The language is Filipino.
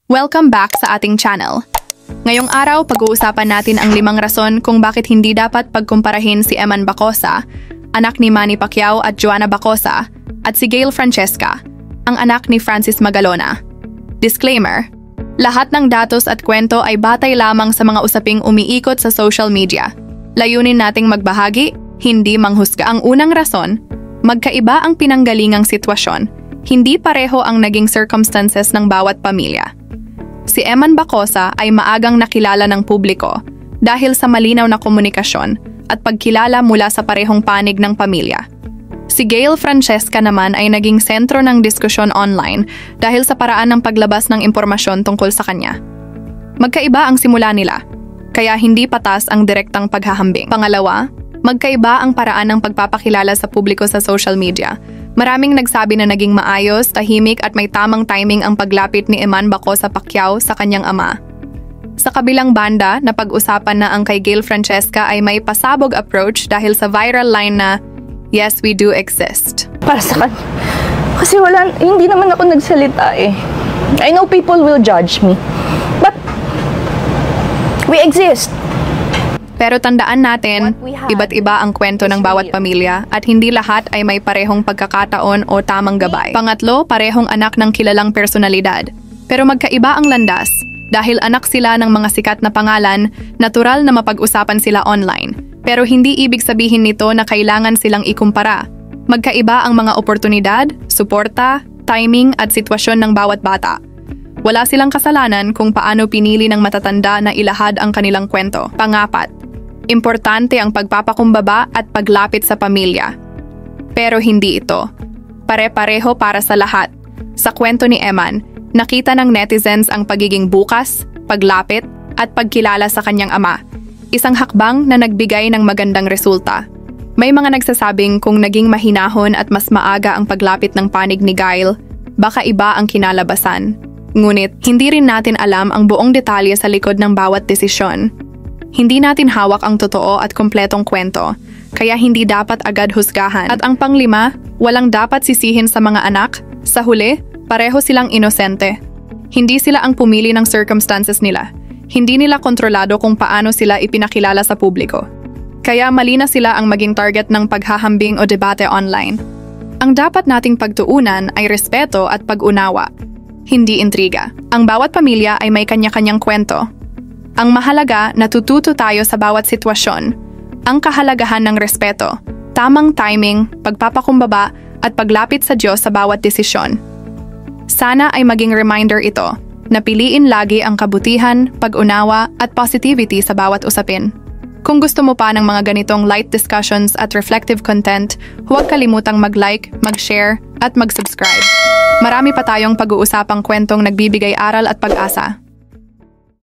Welcome back sa ating channel. Ngayong araw, pag-uusapan natin ang 5 rason kung bakit hindi dapat pagkumparahin si Eman Bacosa, anak ni Manny Pacquiao at Joanna Bacosa, at si Gayle Francesca, ang anak ni Francis Magalona. Disclaimer: lahat ng datos at kwento ay batay lamang sa mga usaping umiikot sa social media. Layunin nating magbahagi, hindi manghusga. Ang unang rason, magkaiba ang pinanggalingang sitwasyon. Hindi pareho ang naging circumstances ng bawat pamilya. Si Eman Bacosa ay maagang nakilala ng publiko dahil sa malinaw na komunikasyon at pagkilala mula sa parehong panig ng pamilya. Si Gayle Francesca naman ay naging sentro ng diskusyon online dahil sa paraan ng paglabas ng impormasyon tungkol sa kanya. Magkaiba ang simula nila, kaya hindi patas ang direktang paghahambing. Pangalawa, magkaiba ang paraan ng pagpapakilala sa publiko sa social media. Maraming nagsabi na naging maayos, tahimik at may tamang timing ang paglapit ni Eman Bacosa Pacquiao sa kanyang ama. Sa kabilang banda, napag-usapan na ang kay Gayle Francesca ay may pasabog approach dahil sa viral line na, "Yes, we do exist." Para sa kanya. Kasi hindi naman ako nagsalita eh. I know people will judge me. But, we exist. Pero tandaan natin, iba't iba ang kwento ng bawat pamilya at hindi lahat ay may parehong pagkakataon o tamang gabay. Pangatlo, parehong anak ng kilalang personalidad. Pero magkaiba ang landas. Dahil anak sila ng mga sikat na pangalan, natural na mapag-usapan sila online. Pero hindi ibig sabihin nito na kailangan silang ikumpara. Magkaiba ang mga oportunidad, suporta, timing at sitwasyon ng bawat bata. Wala silang kasalanan kung paano pinili ng matatanda na ilahad ang kanilang kwento. Pangapat, importante ang pagpapakumbaba at paglapit sa pamilya. Pero hindi ito. Pare-pareho para sa lahat. Sa kwento ni Eman, nakita ng netizens ang pagiging bukas, paglapit, at pagkilala sa kanyang ama. Isang hakbang na nagbigay ng magandang resulta. May mga nagsasabing kung naging mahinahon at mas maaga ang paglapit ng panig ni Gayle, baka iba ang kinalabasan. Ngunit, hindi rin natin alam ang buong detalye sa likod ng bawat desisyon. Hindi natin hawak ang totoo at kumpletong kwento, kaya hindi dapat agad husgahan. At ang panglima, walang dapat sisihin sa mga anak. Sa huli, pareho silang inosente. Hindi sila ang pumili ng circumstances nila. Hindi nila kontrolado kung paano sila ipinakilala sa publiko. Kaya mali na sila ang maging target ng paghahambing o debate online. Ang dapat nating pagtuunan ay respeto at pag-unawa, hindi intriga. Ang bawat pamilya ay may kanya-kanyang kwento. Ang mahalaga, natututo tayo sa bawat sitwasyon. Ang kahalagahan ng respeto, tamang timing, pagpapakumbaba, at paglapit sa Diyos sa bawat desisyon. Sana ay maging reminder ito na piliin lagi ang kabutihan, pag-unawa, at positivity sa bawat usapin. Kung gusto mo pa ng mga ganitong light discussions at reflective content, huwag kalimutang mag-like, mag-share, at mag-subscribe. Marami pa tayong pag-uusapang kwentong nagbibigay aral at pag-asa.